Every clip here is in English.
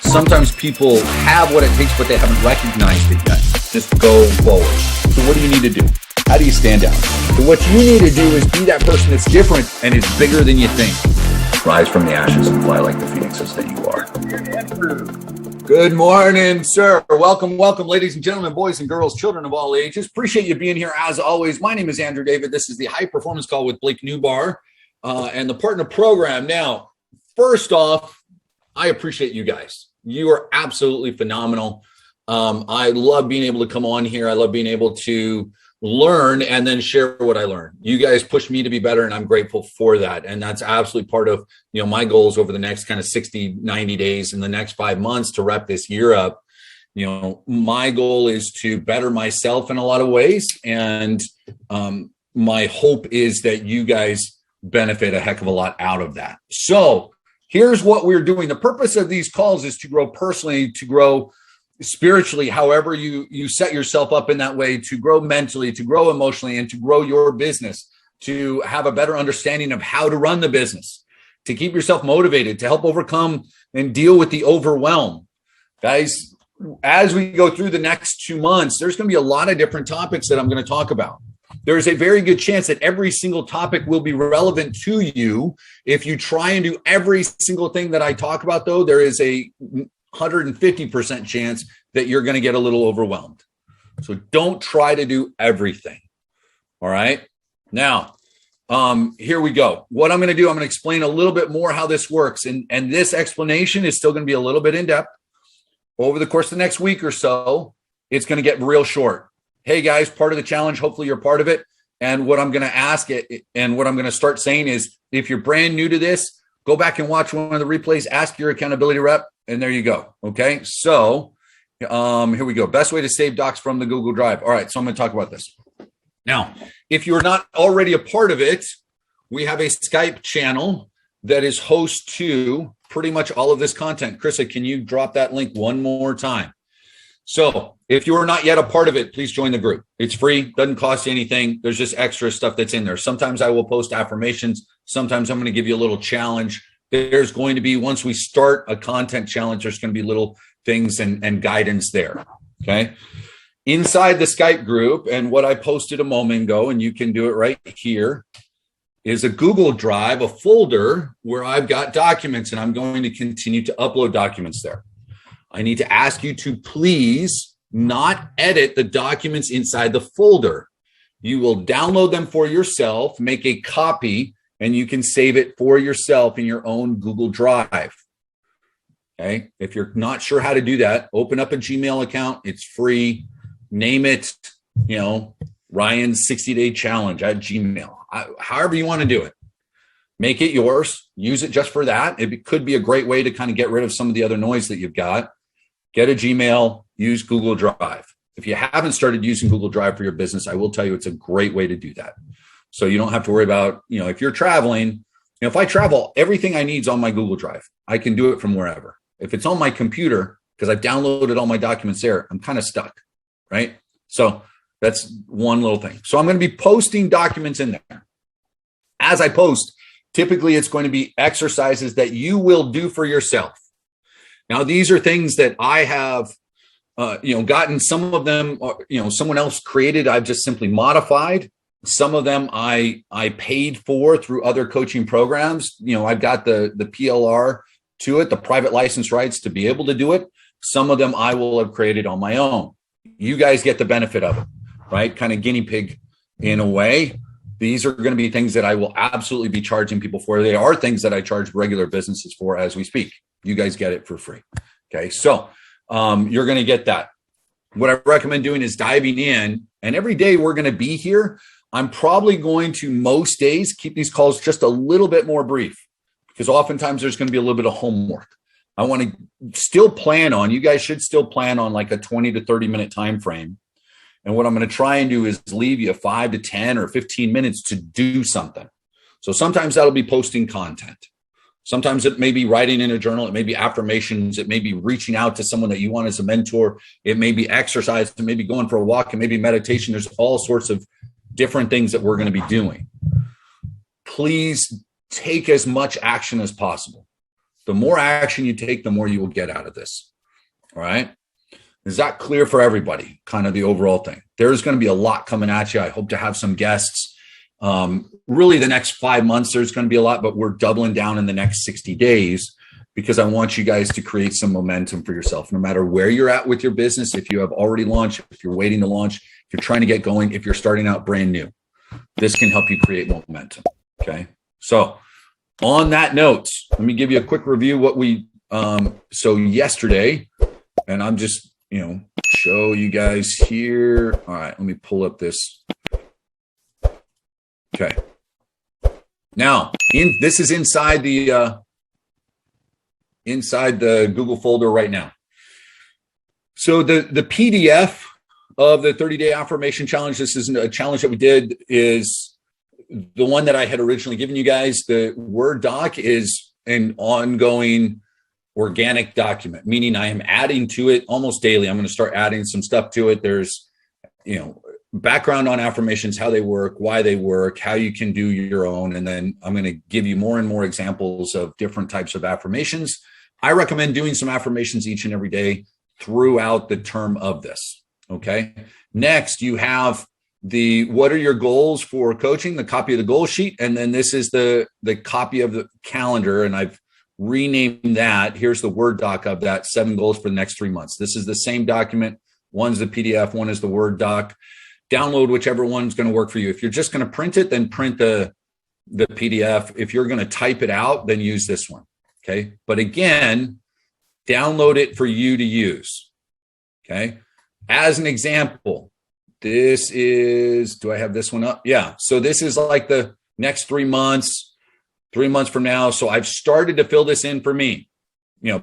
Sometimes people have what it takes, but they haven't recognized it yet. Just go forward. So what do you need to do? How do you stand out? So what you need to do is be that person that's different and is bigger than you think. Rise from the ashes and fly like the phoenixes that you are. Good morning, sir. Welcome, ladies and gentlemen, boys and girls, children of all ages. Appreciate you being here as always. My name is Andrew David. This is the High Performance Call with Blake Newbar and the partner program. Now, first off, I appreciate you guys. You are absolutely phenomenal. I love being able to come on here. I love being able to learn and then share what I learned. You guys push me to be better, and I'm grateful for that. And that's absolutely part of, my goals over the next kind of 60, 90 days in the next 5 months to wrap this year up. My goal is to better myself in a lot of ways. And my hope is that you guys benefit a heck of a lot out of that. So here's what we're doing. The purpose of these calls is to grow personally, to grow spiritually, however you set yourself up in that way, to grow mentally, to grow emotionally, and to grow your business, to have a better understanding of how to run the business, to keep yourself motivated, to help overcome and deal with the overwhelm. Guys, as we go through the next 2 months, there's going to be a lot of different topics that I'm going to talk about. There's a very good chance that every single topic will be relevant to you. If you try and do every single thing that I talk about, though, there is a 150% chance that you're going to get a little overwhelmed. So don't try to do everything. All right. Now, here we go. What I'm going to do, I'm going to explain a little bit more how this works. And this explanation is still going to be a little bit in depth. Over the course of the next week or so, it's going to get real short. Hey guys, part of the challenge, hopefully you're part of it. And what I'm going to ask it and what I'm going to start saying is, if you're brand new to this, go back and watch one of the replays, ask your accountability rep, and there you go. Okay. So here we go. Best way to save docs from the Google Drive. All right. So I'm going to talk about this. Now, if you're not already a part of it, we have a Skype channel that is host to pretty much all of this content. Krista, can you drop that link one more time? So if you are not yet a part of it, please join the group. It's free, doesn't cost you anything. There's just extra stuff that's in there. Sometimes I will post affirmations. Sometimes I'm going to give you a little challenge. There's going to be, once we start a content challenge, there's going to be little things and guidance there. Okay. Inside the Skype group, and what I posted a moment ago, and you can do it right here, is a Google Drive, a folder where I've got documents, and I'm going to continue to upload documents there. I need to ask you to please not edit the documents inside the folder. You will download them for yourself, make a copy, and you can save it for yourself in your own Google Drive. Okay. If you're not sure how to do that, open up a Gmail account. It's free. Name it, Ryan's 60-day challenge at Gmail. However you want to do it. Make it yours. Use it just for that. It could be a great way to kind of get rid of some of the other noise that you've got. Get a Gmail, use Google Drive. If you haven't started using Google Drive for your business, I will tell you it's a great way to do that. So you don't have to worry about, if you're traveling, if I travel, everything I need is on my Google Drive. I can do it from wherever. If it's on my computer, because I've downloaded all my documents there, I'm kind of stuck, right? So that's one little thing. So I'm going to be posting documents in there. As I post, typically it's going to be exercises that you will do for yourself. Now, these are things that I have, gotten. Some of them, someone else created. I've just simply modified. Some of them I paid for through other coaching programs. I've got the PLR to it, the private license rights to be able to do it. Some of them I will have created on my own. You guys get the benefit of it, right? Kind of guinea pig in a way. These are going to be things that I will absolutely be charging people for. They are things that I charge regular businesses for as we speak. You guys get it for free. Okay. So you're going to get that. What I recommend doing is diving in, and every day we're going to be here. I'm probably going to, most days, keep these calls just a little bit more brief, because oftentimes there's going to be a little bit of homework. I want to still plan on, you guys should still plan on like a 20 to 30 minute time frame. And what I'm going to try and do is leave you 5 to 10 or 15 minutes to do something. So sometimes that'll be posting content. Sometimes it may be writing in a journal. It may be affirmations. It may be reaching out to someone that you want as a mentor. It may be exercise. It may be going for a walk. It may be meditation. There's all sorts of different things that we're going to be doing. Please take as much action as possible. The more action you take, the more you will get out of this. All right. Is that clear for everybody? Kind of the overall thing. There's going to be a lot coming at you. I hope to have some guests. Really, the next 5 months, there's going to be a lot, but we're doubling down in the next 60 days because I want you guys to create some momentum for yourself, no matter where you're at with your business. If you have already launched, if you're waiting to launch, if you're trying to get going, if you're starting out brand new, this can help you create momentum. Okay. So on that note, let me give you a quick review what we, so yesterday, and I'm just, show you guys here. All right, let me pull up this. Okay. Now, this is inside the Google folder right now. So the PDF of the 30-day affirmation challenge, this is a challenge that we did, is the one that I had originally given you guys. The Word doc is an ongoing organic document, meaning I am adding to it almost daily. I'm going to start adding some stuff to it. There's, background on affirmations, how they work, why they work, how you can do your own. And then I'm going to give you more and more examples of different types of affirmations. I recommend doing some affirmations each and every day throughout the term of this. Okay. Next, you have what are your goals for coaching, the copy of the goal sheet. And then this is the copy of the calendar. And I've renamed that. Here's the Word doc of that, 7 goals for the next 3 months. This is the same document. One's the PDF, one is the Word doc. Download whichever one's going to work for you. If you're just going to print it, then print the PDF. If you're going to type it out, then use this one. Okay. But again, download it for you to use. Okay. As an example, this is, do I have this one up? Yeah. So this is like the next 3 months. 3 months from now. So I've started to fill this in for me.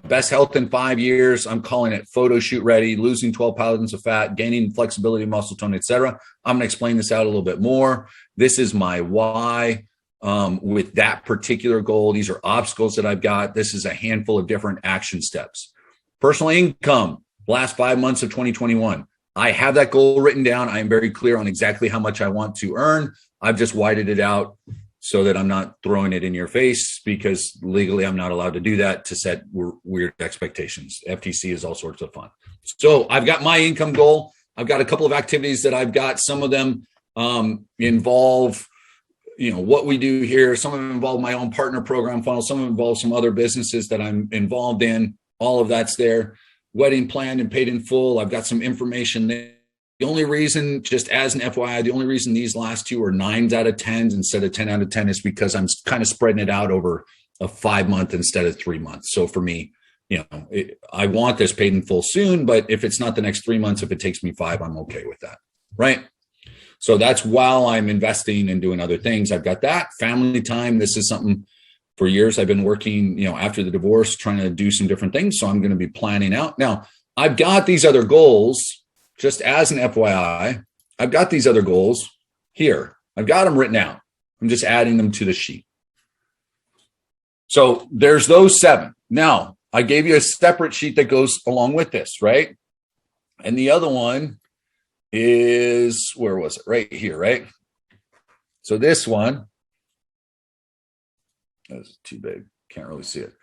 Best health in 5 years. I'm calling it photo shoot ready, losing 12 pounds of fat, gaining flexibility, muscle tone, etc. I'm going to explain this out a little bit more. This is my why with that particular goal. These are obstacles that I've got. This is a handful of different action steps. Personal income, last 5 months of 2021. I have that goal written down. I am very clear on exactly how much I want to earn. I've just widened it out so that I'm not throwing it in your face, because legally I'm not allowed to do that, to set weird expectations. FTC is all sorts of fun. So I've got my income goal. I've got a couple of activities that I've got. Some of them involve, what we do here. Some of them involve my own partner program funnel. Some of them involve some other businesses that I'm involved in. All of that's there. Wedding planned and paid in full. I've got some information there. The only reason, just as an FYI, the only reason these last two are 9s out of 10s instead of 10 out of 10 is because I'm kind of spreading it out over a 5 month instead of 3 months. So for me, I want this paid in full soon, but if it's not the next 3 months, if it takes me 5, I'm okay with that. Right. So that's while I'm investing and doing other things. I've got that family time. This is something for years I've been working, after the divorce, trying to do some different things. So I'm going to be planning out. Now, I've got these other goals. Just as an FYI, I've got these other goals here. I've got them written out. I'm just adding them to the sheet. So there's those 7. Now, I gave you a separate sheet that goes along with this, right? And the other one is, where was it? Right here, right? So this one, that's too big. Can't really see it.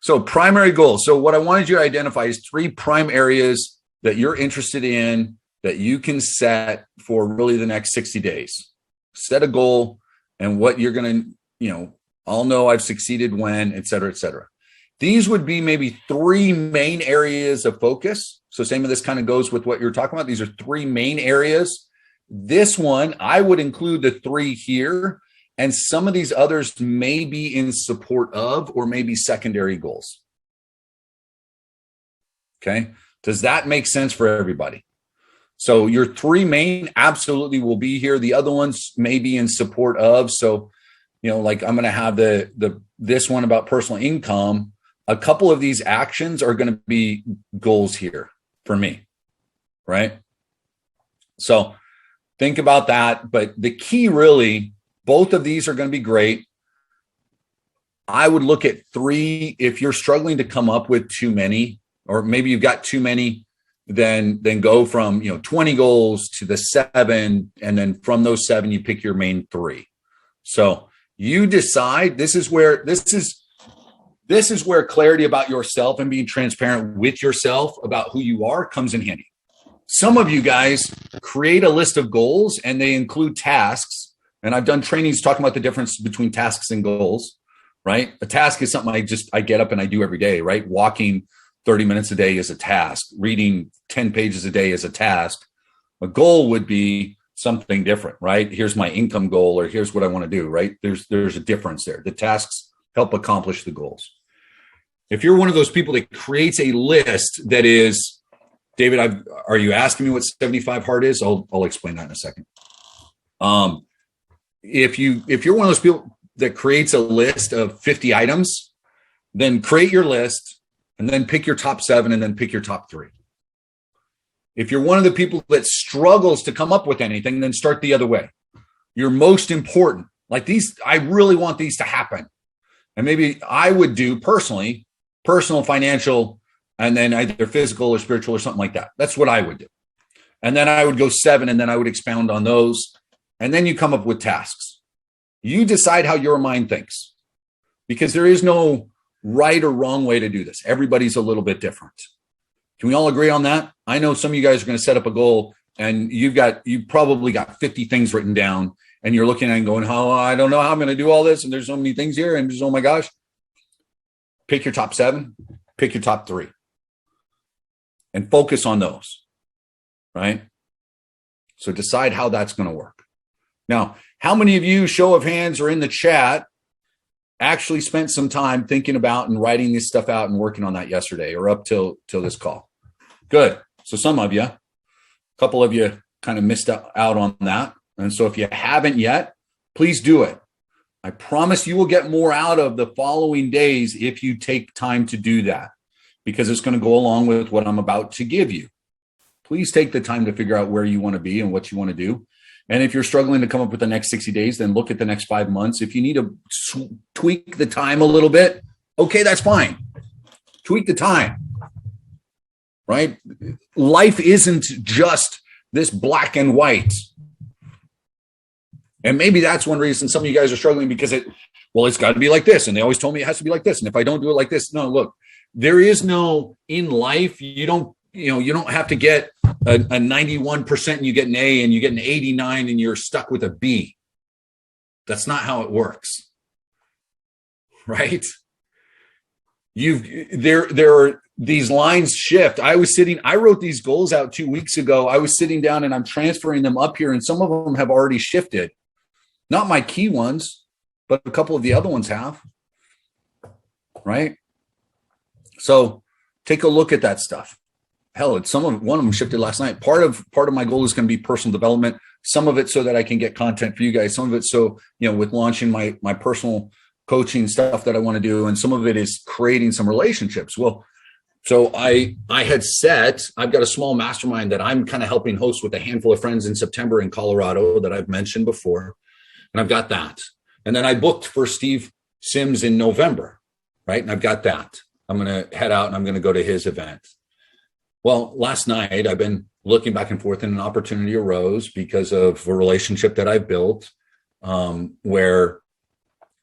So primary goals. So what I wanted you to identify is 3 prime areas that you're interested in that you can set for really the next 60 days. Set a goal and what you're going to, I'll know I've succeeded when, et cetera, et cetera. These would be maybe 3 main areas of focus. So same of this kind of goes with what you're talking about. These are 3 main areas. This one, I would include the 3 here, and some of these others may be in support of or maybe secondary goals. Okay. Does that make sense for everybody? So your 3 main absolutely will be here. The other ones may be in support of. So, like I'm going to have this one about personal income. A couple of these actions are going to be goals here for me, right? So think about that. But the key really, both of these are going to be great. I would look at 3. If you're struggling to come up with too many, or maybe you've got too many, then go from 20 goals to the 7, and then from those 7 you pick your main 3. So you decide. This is This is where clarity about yourself and being transparent with yourself about who you are comes in handy. Some of you guys create a list of goals and they include tasks. And I've done trainings talking about the difference between tasks and goals, right? A task is something I get up and I do every day, right? Walking 30 minutes a day is a task. Reading 10 pages a day is a task. A goal would be something different, right? Here's my income goal, or here's what I want to do, right? There's a difference there. The tasks help accomplish the goals. If you're one of those people that creates a list that is, David, are you asking me what 75 hard is? I'll explain that in a second. If you're one of those people that creates a list of 50 items, then create your list and then pick your top 7 and then pick your top 3. If you're one of the people that struggles to come up with anything, then start the other way. You're most important. Like these, I really want these to happen. And maybe I would do personally, personal, financial, and then either physical or spiritual or something like that. That's what I would do. And then I would go 7 and then I would expound on those. And then you come up with tasks. You decide how your mind thinks, because there is no right or wrong way to do this. Everybody's a little bit different. Can we all agree on that? I know some of you guys are going to set up a goal and you probably got 50 things written down and you're looking at it and going, oh, I don't know how I'm going to do all this. And there's so many things here and just, oh my gosh. Pick your top 7, pick your top 3 and focus on those, right? So decide how that's going to work. Now, how many of you, show of hands or in the chat, actually spent some time thinking about and writing this stuff out and working on that yesterday or up till this call? Good. So some of you, a couple of you kind of missed out on that. And so if you haven't yet, please do it. I promise you will get more out of the following days if you take time to do that, because it's going to go along with what I'm about to give you. Please take the time to figure out where you want to be and what you want to do. And if you're struggling to come up with the next 60 days, then look at the next 5 months. If you need to tweak the time a little bit, okay, that's fine. Tweak the time, right? Life isn't just this black and white. And maybe that's one reason some of you guys are struggling, because it's got to be like this. And they always told me it has to be like this. And if I don't do it like this, no, look, there is no, in life, you don't have to get a 91% and you get an A, and you get an 89 and you're stuck with a B. That's not how it works. Right? There are these lines shift. I wrote these goals out 2 weeks ago. I was sitting down and I'm transferring them up here, and some of them have already shifted. Not my key ones, but a couple of the other ones have. Right? So take a look at that stuff. Hell, one of them shifted last night. Part of my goal is going to be personal development. Some of it so that I can get content for you guys. Some of it so, with launching my personal coaching stuff that I want to do. And some of it is creating some relationships. Well, so I've got a small mastermind that I'm kind of helping host with a handful of friends in September in Colorado that I've mentioned before. And I've got that. And then I booked for Steve Sims in November, right? And I've got that. I'm going to head out and I'm going to go to his event. Well, last night I've been looking back and forth and an opportunity arose because of a relationship that I've built where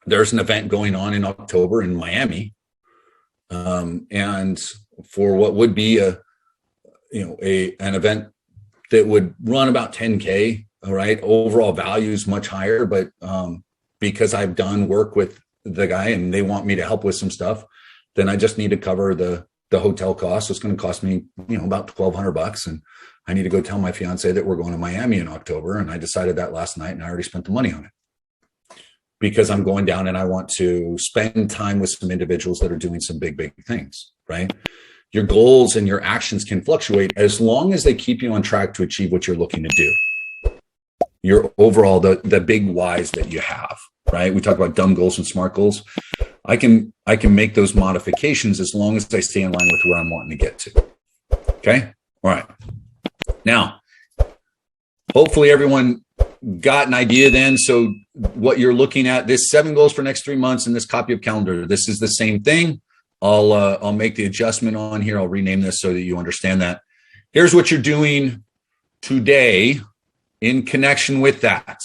there's an event going on in October in Miami. And for what would be an event that would run about 10K, all right, overall value is much higher, but because I've done work with the guy and they want me to help with some stuff, then I just need to cover the hotel costs. So it's going to cost me, about $1,200. And I need to go tell my fiance that we're going to Miami in October. And I decided that last night and I already spent the money on it because I'm going down and I want to spend time with some individuals that are doing some big, big things, right? Your goals and your actions can fluctuate as long as they keep you on track to achieve what you're looking to do. Your overall, the big whys that you have, right? We talk about dumb goals and smart goals. I can make those modifications as long as I stay in line with where I'm wanting to get to. Okay. All right. Now, hopefully everyone got an idea then. So what you're looking at, this 7 goals for next 3 months and this copy of calendar, this is the same thing. I'll make the adjustment on here. I'll rename this so that you understand that. Here's what you're doing today in connection with that.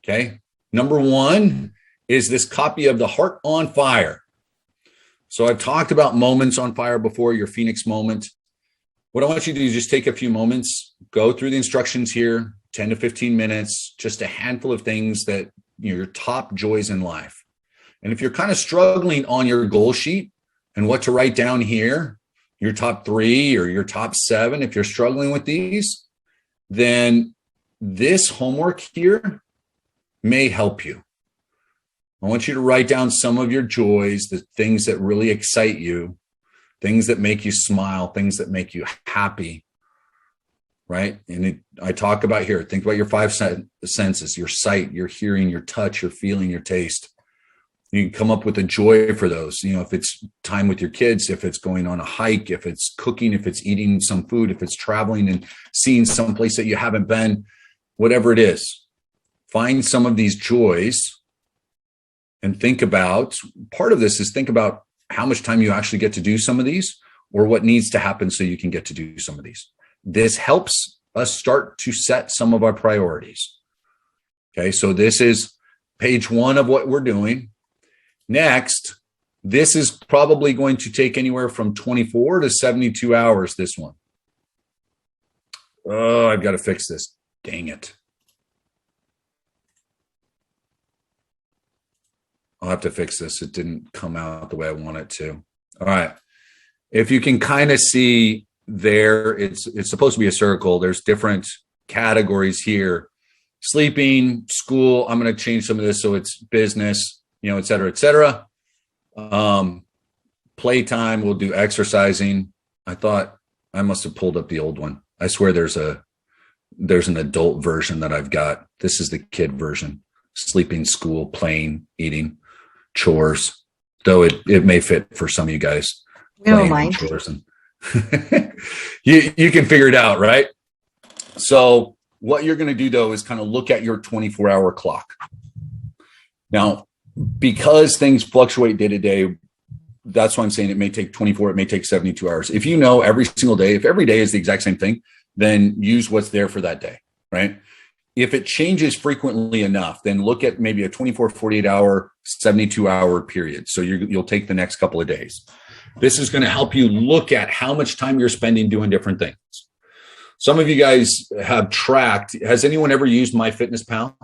Okay. Number 1 is this copy of the Heart on Fire. So I've talked about moments on fire before, your Phoenix moment. What I want you to do is just take a few moments, go through the instructions here, 10 to 15 minutes, just a handful of things that, your top joys in life. And if you're kind of struggling on your goal sheet and what to write down here, your top 3 or your top 7, if you're struggling with these, then this homework here may help you. I want you to write down some of your joys, the things that really excite you, things that make you smile, things that make you happy, right? And I talk about here, think about your 5 senses, your sight, your hearing, your touch, your feeling, your taste. You can come up with a joy for those. If it's time with your kids, if it's going on a hike, if it's cooking, if it's eating some food, if it's traveling and seeing someplace that you haven't been, whatever it is, find some of these joys and think about, part of this is think about how much time you actually get to do some of these or what needs to happen so you can get to do some of these. This helps us start to set some of our priorities. Okay, so this is page 1 of what we're doing. Next, this is probably going to take anywhere from 24 to 72 hours, this one. Oh, I've got to fix this. Dang it. I'll have to fix this. It didn't come out the way I want it to. All right. If you can kind of see there, it's supposed to be a circle. There's different categories here. Sleeping, school. I'm going to change some of this so it's business, et cetera, et cetera. Playtime, we'll do exercising. I thought I must have pulled up the old one. I swear there's an adult version that I've got. This is the kid version. Sleeping, school, playing, eating, chores. Though it may fit for some of you guys. We don't mind. Chores and you can figure it out, right? So what you're going to do though is kind of look at your 24-hour clock. Now, because things fluctuate day to day, that's why I'm saying it may take 24, it may take 72 hours. If you know every single day, if every day is the exact same thing, then use what's there for that day, right? If it changes frequently enough, then look at maybe a 24, 48 hour, 72 hour period. So you'll take the next couple of days. This is going to help you look at how much time you're spending doing different things. Some of you guys have tracked. Has anyone ever used MyFitnessPal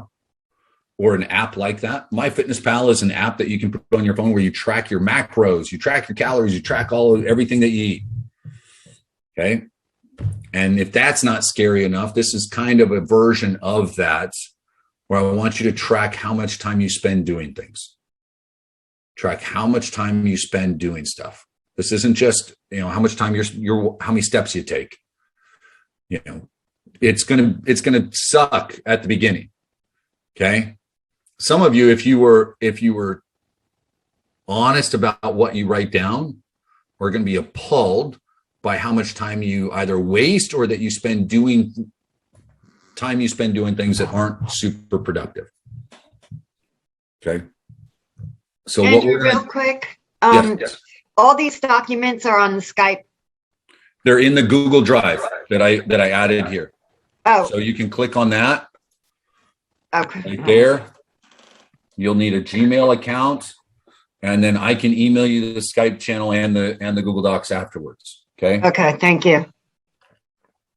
or an app like that? MyFitnessPal is an app that you can put on your phone where you track your macros, you track your calories, you track everything that you eat. Okay. And if that's not scary enough, this is kind of a version of that where I want you to track how much time you spend doing things. Track how much time you spend doing stuff. This isn't just, how much time how many steps you take. It's going to suck at the beginning. Okay. Some of you, if you were honest about what you write down, are going to be appalled by how much time you either waste or that you spend doing things that aren't super productive. Okay. So Andrew, real quick, yes. All these documents are on the Skype. They're in the Google Drive that I added here. Oh, so you can click on that. Okay. Right there. You'll need a Gmail account, and then I can email you the Skype channel and the Google Docs afterwards. Okay. Okay. Thank you.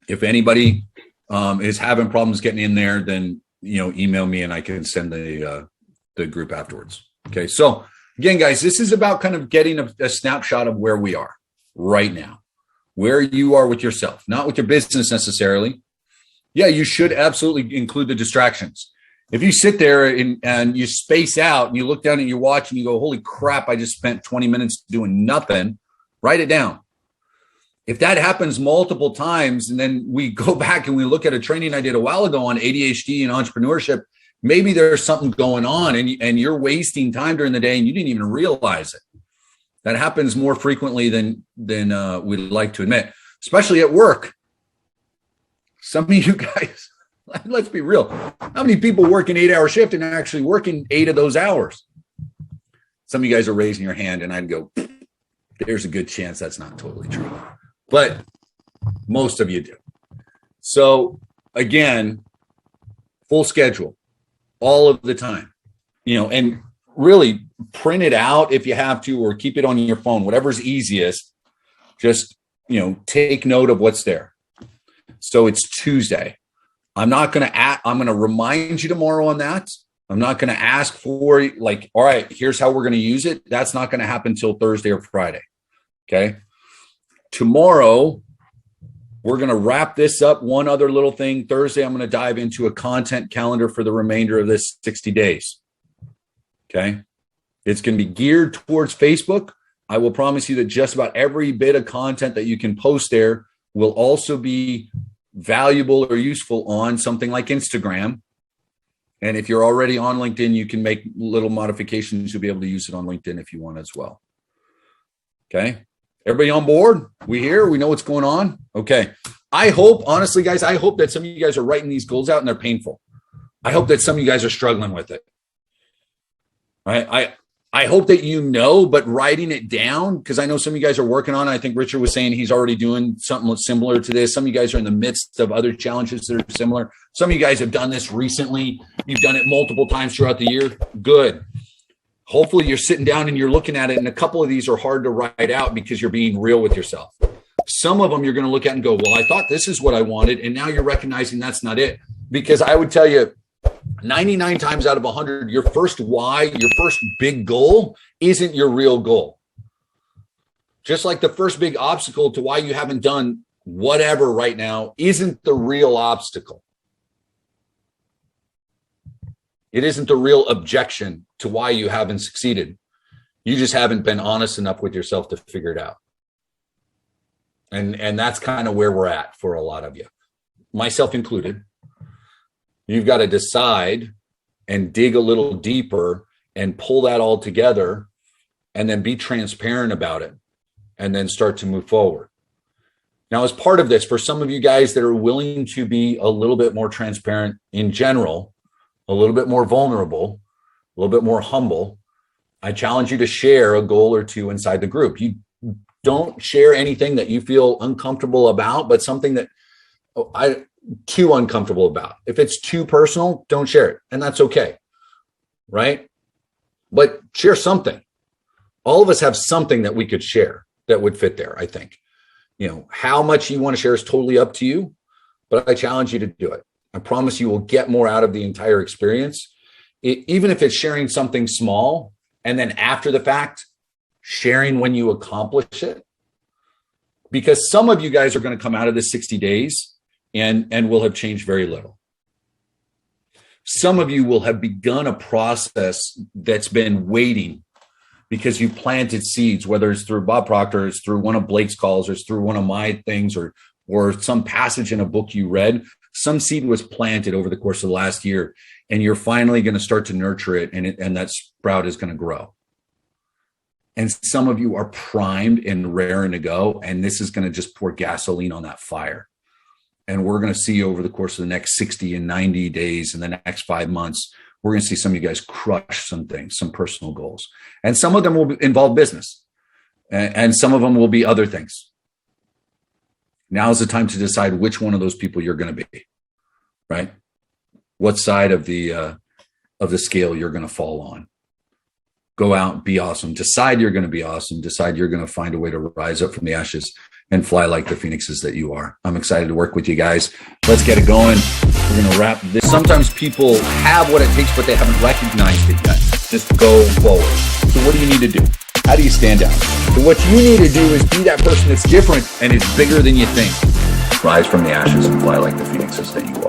If anybody is having problems getting in there, then email me and I can send the group afterwards. Okay. So again, guys, this is about kind of getting a snapshot of where we are right now, where you are with yourself, not with your business necessarily. Yeah, you should absolutely include the distractions. If you sit there and you space out and you look down at your watch and you go, holy crap, I just spent 20 minutes doing nothing, write it down. If that happens multiple times and then we go back and we look at a training I did a while ago on ADHD and entrepreneurship, maybe there's something going on and you're wasting time during the day and you didn't even realize it. That happens more frequently than we'd like to admit, especially at work. Some of you guys, let's be real. How many people work an 8-hour shift and are actually working 8 of those hours? Some of you guys are raising your hand and I'd go, there's a good chance that's not totally true. But most of you do. So again, full schedule all of the time, and really print it out if you have to, or keep it on your phone, whatever's easiest. Just, take note of what's there. So it's Tuesday. I'm going to remind you tomorrow on that. I'm not going to ask for like, all right, here's how we're going to use it. That's not going to happen until Thursday or Friday. Okay. Tomorrow, we're going to wrap this up. One other little thing. Thursday, I'm going to dive into a content calendar for the remainder of this 60 days. Okay. It's going to be geared towards Facebook. I will promise you that just about every bit of content that you can post there will also be valuable or useful on something like Instagram. And if you're already on LinkedIn, you can make little modifications. You'll be able to use it on LinkedIn if you want as well. Okay. Everybody on board? We here? We know what's going on? Okay. I hope, honestly, guys, I hope that some of you guys are writing these goals out and they're painful. I hope that some of you guys are struggling with it. Right? I hope that but writing it down, because I know some of you guys are working on it. I think Richard was saying he's already doing something similar to this. Some of you guys are in the midst of other challenges that are similar. Some of you guys have done this recently. You've done it multiple times throughout the year. Good. Hopefully you're sitting down and you're looking at it, and a couple of these are hard to write out because you're being real with yourself. Some of them you're going to look at and go, well, I thought this is what I wanted, and now you're recognizing that's not it. Because I would tell you, 99 times out of 100, your first why, your first big goal isn't your real goal. Just like the first big obstacle to why you haven't done whatever right now isn't the real obstacle. It isn't the real objection to why you haven't succeeded. You just haven't been honest enough with yourself to figure it out. And that's kind of where we're at for a lot of you, myself included. You've got to decide and dig a little deeper and pull that all together and then be transparent about it and then start to move forward. Now, as part of this, for some of you guys that are willing to be a little bit more transparent in general, a little bit more vulnerable, a little bit more humble, I challenge you to share a goal or two inside the group. You don't share anything that you feel uncomfortable about, but something that too uncomfortable about. If it's too personal, don't share it. And that's okay. Right? But share something. All of us have something that we could share that would fit there, I think. How much you want to share is totally up to you, but I challenge you to do it. I promise you will get more out of the entire experience. Even if it's sharing something small, and then after the fact, sharing when you accomplish it. Because some of you guys are going to come out of this 60 days and will have changed very little. Some of you will have begun a process that's been waiting because you planted seeds, whether it's through Bob Proctor, it's through one of Blake's calls, or it's through one of my things, or some passage in a book you read. Some seed was planted over the course of the last year, and you're finally going to start to nurture it, and that sprout is going to grow. And some of you are primed and raring to go, and this is going to just pour gasoline on that fire. And we're going to see over the course of the next 60 and 90 days and the next 5 months, we're going to see some of you guys crush some things, some personal goals. And some of them will involve business, and some of them will be other things. Now is the time to decide which one of those people you're going to be, right? What side of the scale you're going to fall on. Go out, be awesome. Decide you're going to be awesome. Decide you're going to find a way to rise up from the ashes and fly like the phoenixes that you are. I'm excited to work with you guys. Let's get it going. We're going to wrap this. Sometimes people have what it takes, but they haven't recognized it yet. Just go forward. So what do you need to do? How do you stand out? So what you need to do is be that person that's different and is bigger than you think. Rise from the ashes and fly like the phoenixes that you are.